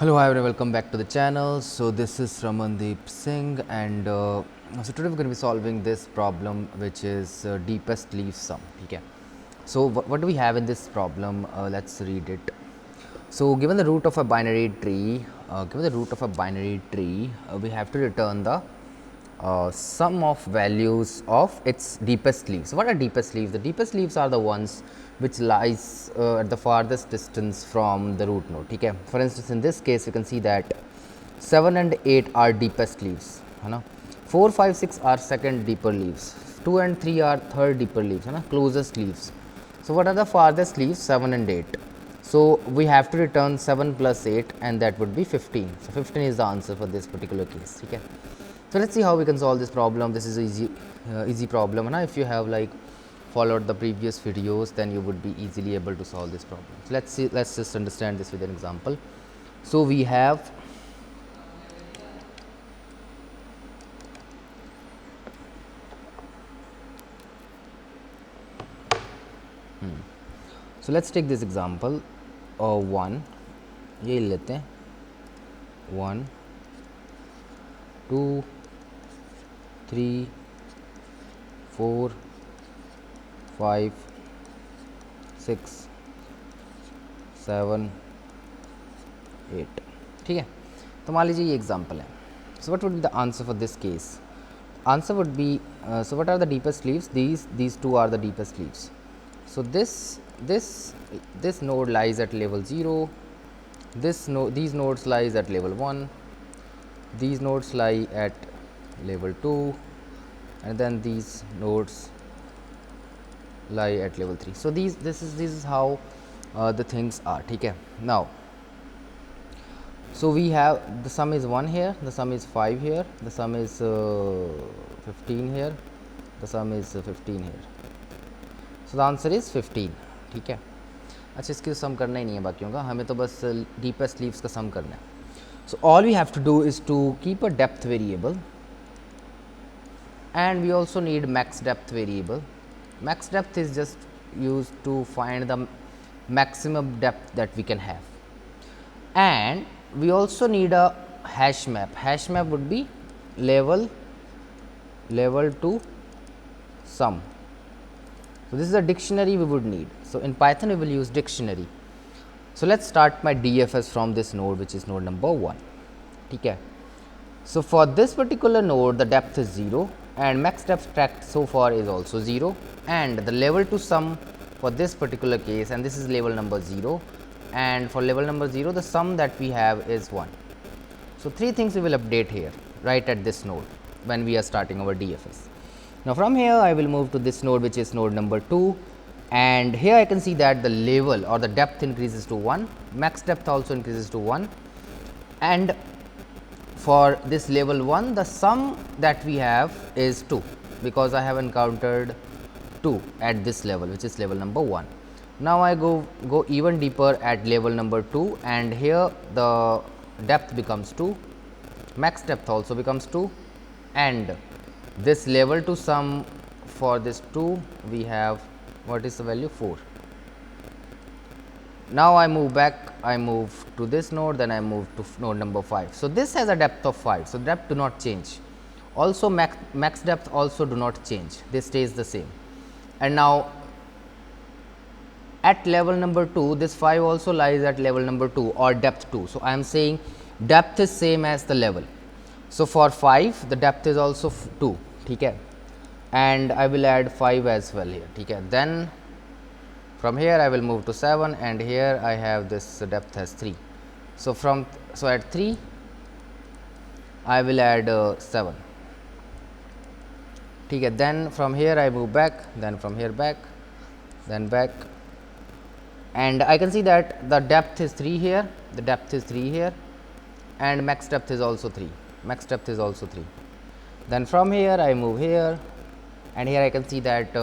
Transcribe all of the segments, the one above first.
Hello, hi everyone, welcome back to the channel. So this is Ramandeep Singh, and so today we're going to be solving this problem, which is deepest leaf sum. Okay. So what do we have in this problem? Let's read it. So given the root of a binary tree, we have to return the sum of values of its deepest leaves. What are deepest leaves? The deepest leaves are the ones which lies at the farthest distance from the root node. Okay. For instance, in this case you can see that 7 and 8 are deepest leaves, 4, 5, 6 are second deeper leaves, 2 and 3 are third deeper leaves, closest leaves. So what are the farthest leaves? 7 and 8. So we have to return 7 plus 8, and that would be 15. So 15 is the answer for this particular case. Okay. So let's see how we can solve this problem. This is a easy problem, and if you have like followed the previous videos, then you would be easily able to solve this problem. So let's just understand this with an example. So we have so let's take this example 1 ये लेते हैं 1 2 3 4 5 6 7 8 ठीक है. तो मान लीजिए ये example है. So what would be the answer for this case? Answer would be so what are the deepest leaves? These two are the deepest leaves. So this node lies at level 0, these nodes lies at level 1, these nodes lie at level 2, and then these nodes lie at level 3. So this is how the things are. Okay. Now so we have the sum is 1 here, the sum is 5 here, the sum is 15 here, the sum is 15 here. So the answer is 15. ठीक है. अच्छा, इसकी सम करना ही नहीं है बाकियों का, हमें तो बस डीपेस्ट लीव्स का सम करना है. So all we have to do is to keep a depth variable, and we also need max depth variable. Max depth is just used to find the maximum depth that we can have, and we also need a hash map. Hash map would be level to sum. So this is a dictionary we would need. So in Python we will use dictionary. So let's start my DFS from this node, which is node number 1. Okay. So for this particular node the depth is 0, and max depth tracked so far is also 0, and the level to sum for this particular case, and this is level number 0, and for level number 0 the sum that we have is 1. So three things we will update here right at this node when we are starting our DFS. Now from here I will move to this node, which is node number 2, and here I can see that the level or the depth increases to 1, max depth also increases to 1, and for this level 1 the sum that we have is 2, because I have encountered 2 at this level, which is level number 1. Now I go even deeper at level number 2, and here the depth becomes 2, max depth also becomes 2, and this level to sum for this 2 we have, what is the value? 4. Now I move back, I move to this node, then I move to node number 5. So this has a depth of 5, so depth do not change. Also max depth also do not change, this stays the same. And now at level number 2 this 5 also lies at level number 2 or depth 2. So I am saying depth is same as the level. So for 5 the depth is also 2. Okay. And I will add 5 as well here. Okay. Then from here I will move to 7, and here I have this depth as 3. So at 3 I will add 7. Okay. Then from here I move back, then from here back, then back, and I can see that the depth is 3 here, the depth is 3 here, and max depth is also 3, max depth is also 3. Then from here I move here, and here I can see that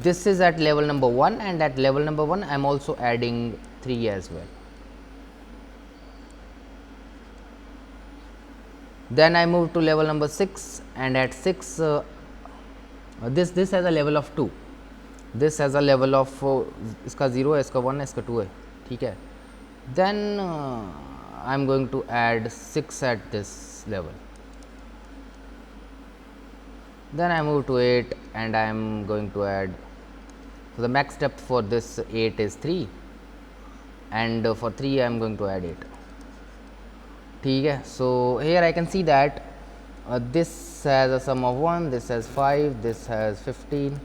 this is at level number 1, and at level number 1 I am also adding 3 as well. Then I move to level number 6, and at 6 this has a level of 2, this has a level of इसका 0 है, इसका 1 है, इसका 2 है. ठीक है. Then I'm going to add 6 at this level. Then I move to 8 and I am going to add, so the max depth for this 8 is 3 and for 3 I am going to add 8. ठीक है. So here I can see that this has a sum of 1, this has 5, this has 15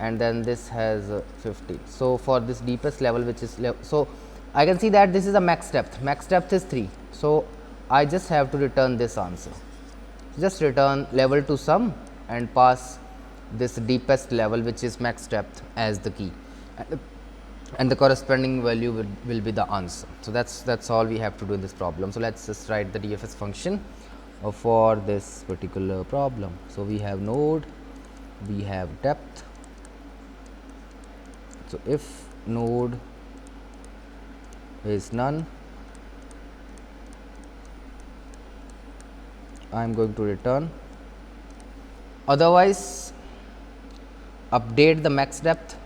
and then this has 15. So for this deepest level, which is so I can see that this is a max depth is 3. So I just have to return this answer, just return level to sum and pass this deepest level, which is max depth, as the key, and the corresponding value will be the answer. So that's all we have to do in this problem. So let's just write the DFS function for this particular problem. So we have node, we have depth. So if node is none, I am going to return, otherwise update the max depth.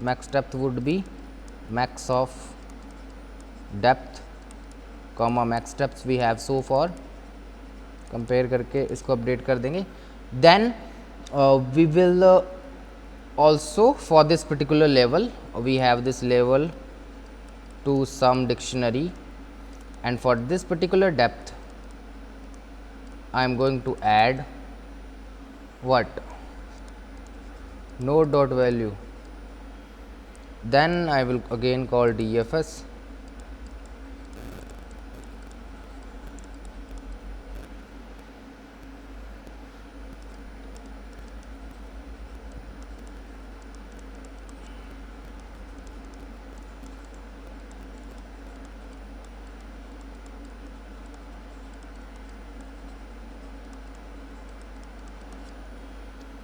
Max depth would be max of depth comma max depth we have so far, compare करके इसको update कर देंगे. Then we will also for this particular level we have this level to some dictionary, and for this particular depth I am going to add what, node dot value. Then I will again call DFS.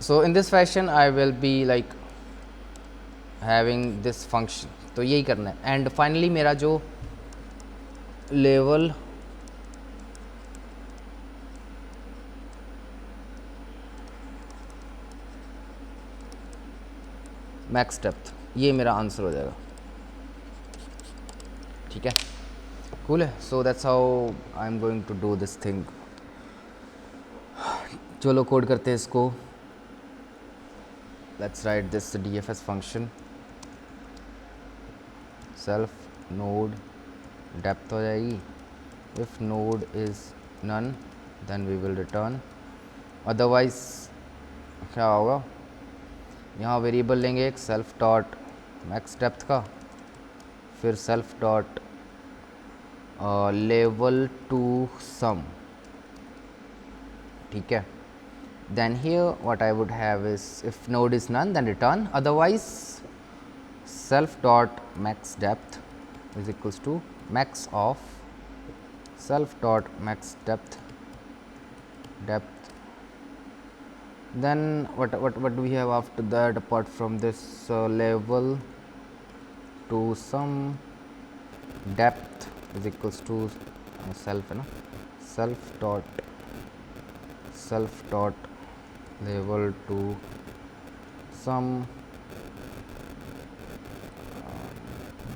So in this fashion I will be like having this function. तो यही करना है. And finally मेरा जो level max depth, ये मेरा answer हो जाएगा. ठीक है, कूल है. So that's how I am going to do this thing. चलो कोड करते हैं इसको. Let's write this DFS function. Self node depth हो जाएगी. If node is none, then we will return. Otherwise क्या होगा, यहाँ वेरिएबल लेंगे एक self dot max depth का, फिर self dot level to sum. ठीक है. Then here what I would have is, if node is none then return, otherwise self dot max depth is equals to max of self dot max depth. Then what do we have after that apart from this, level to some depth is equals to self, self dot level to some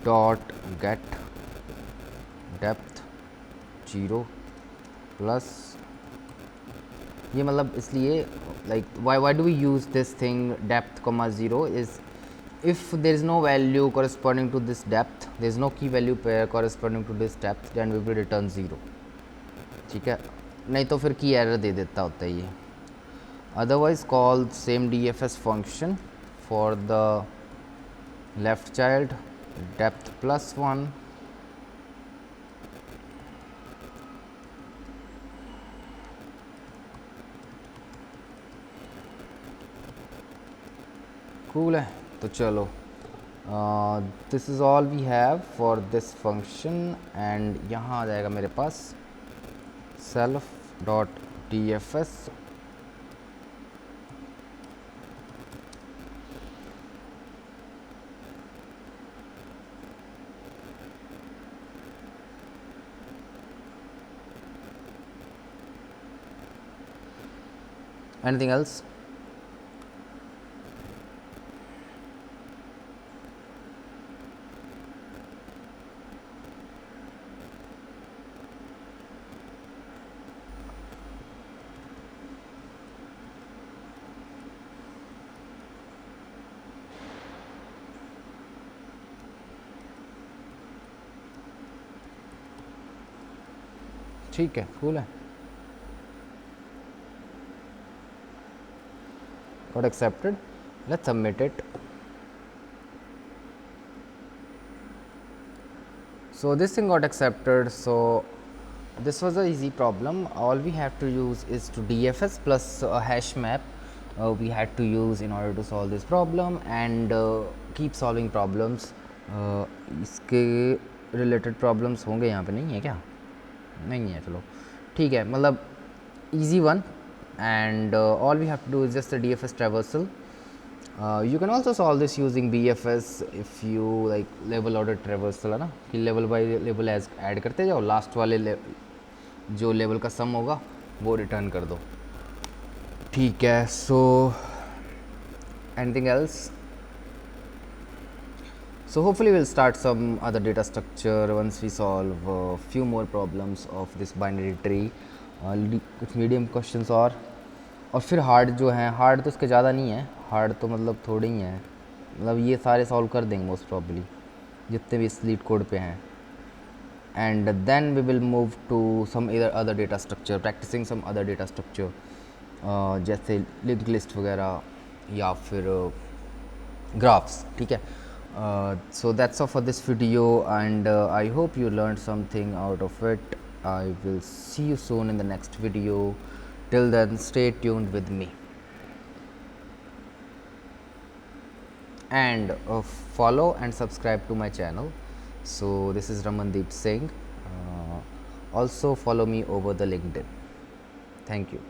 dot get depth 0 plus, ये मतलब इसलिए like why do we use this thing depth comma 0 is if there is no value corresponding to this depth, there is no key value pair corresponding to this depth, then we will return 0. ठीक है, नहीं तो फिर की error दे देता होता है ये. Otherwise call same DFS function for the left child, depth plus 1 cool है. तो चलो this is all we have for this function, and यहाँ आ जाएगा मेरे पास self dot DFS anything else. ठीक है, कूल है. Got accepted. Let's submit it. So this thing got accepted. So this was an easy problem. All we have to use is to DFS plus a hash map we had to use in order to solve this problem, and keep solving problems. इसके related problems होंगे यहाँ पे, नहीं है क्या? नहीं है, चलो ठीक है, मतलब easy one, and all we have to do is just a DFS traversal. You can also solve this using BFS if you like level order traversal, है ना, कि लेवल बाय लेवल ऐड करते जाओ, लास्ट वाले जो level का सम होगा वो रिटर्न कर दो. ठीक है. So anything else? So hopefully we'll start some other data structure once we solve a few more problems of this binary tree. कुछ मीडियम क्वेश्चंस और फिर हार्ड जो हैं, हार्ड तो इसके ज़्यादा नहीं है, हार्ड तो मतलब थोड़े ही हैं, मतलब ये सारे सॉल्व कर देंगे मोस्ट प्रॉब्ली जितने भी इस LeetCode पे हैं. And then we will move to some other data structure, practicing some other data structure जैसे लिंक लिस्ट वगैरह या फिर ग्राफ्स. ठीक है. So that's all for this video, and I hope you learned something out of it. I will see you soon in the next video. Till then, stay tuned with me, and follow and subscribe to my channel. So this is Ramandeep Singh. Also follow me over the LinkedIn. Thank you.